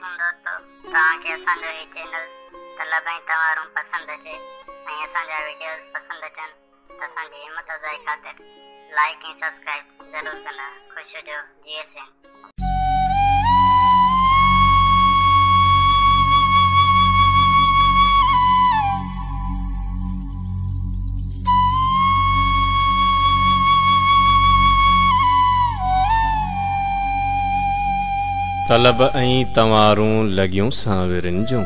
दोस्तों तव्हांखे असांजो ही चैनल तलब ऐं तवारूं पसंदि अचे ऐं असांजा वीडियोस पसंदि अचनि त असांजी हिम्मत अफ़ज़ाई ख़ातिर लाइक ऐं सब्सक्राइब ज़रूरु कंदा। ख़ुशि हुजो। GSN। तलब ऐं तवारूं लॻियूं सांवरनि जूं,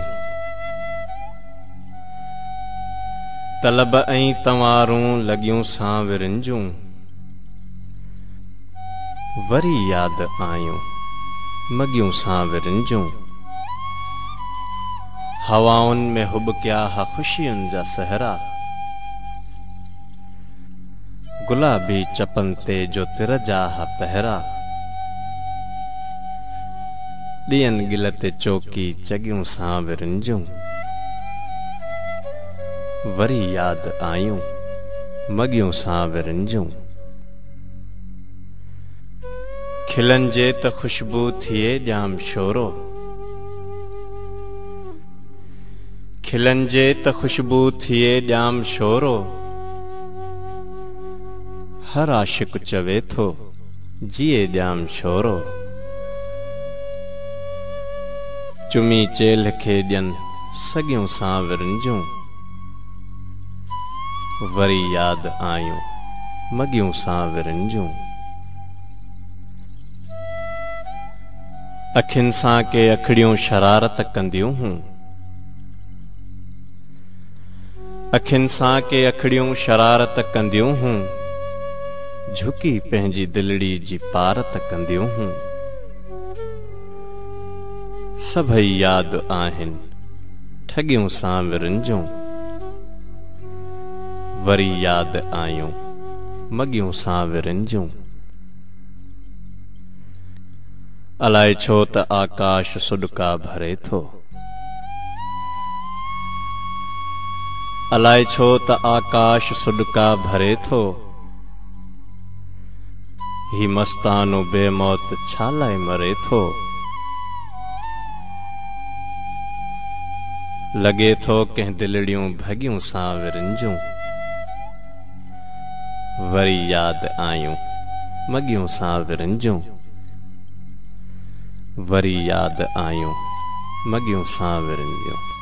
तलब ऐं तवारूं लॻियूं सांवरनि जूं, वरी यादि आयूं मॻियूं सांवरनि जूं। हवाउनि में हुॿकिया हा ख़ुशियुनि जा सहरा, गुलाबी चपनि ते जो तिर जा हा पहरा। ॾियनि गिल ते चौकी चॻियूं सांवरनि जूं, वरी यादि आयूं मॻियूं सांवरनि जूं। खिलनि जे त ख़ुशबू थिए ॼाम शोरो, खिलनि जे त ख़ुशबू थिए ॼाम शोरो। हर आशिक़ चवे थो जिए ॼाम शोरो। चुमी चेल्ह खे ॾियनि सॻियूं सांवरनि जूं, वरी यादि आयूं मॻियूं सांवरनि जूं। अखियुनि सां के अखड़ियूं शरारत कंदियूं हूं, अखियुनि सां के अखड़ियूं शरारत कंदियूं हूं। झुकी पंहिंजी दिलड़ी जी पारत कंदियूं हूं। सभई यादि आहिनि ठॻियूं सांवरनि जूं, वरी यादि आयूं मॻियूं सांवरनि जूं। अलाए छो त आकाश सुॾका भरे थो, अलाए छो त आकाश सुॾका भरे थो। ही मस्तानो बेमौत छा लाइ मरे थो। लॻे थो कंहिं दिलड़ियूं भॻियूं सांवरनि जूं, वरी यादि आयूं मॻियूं सांवरनि जूं, वरी यादि आयूं मॻियूं सांवरनि जूं।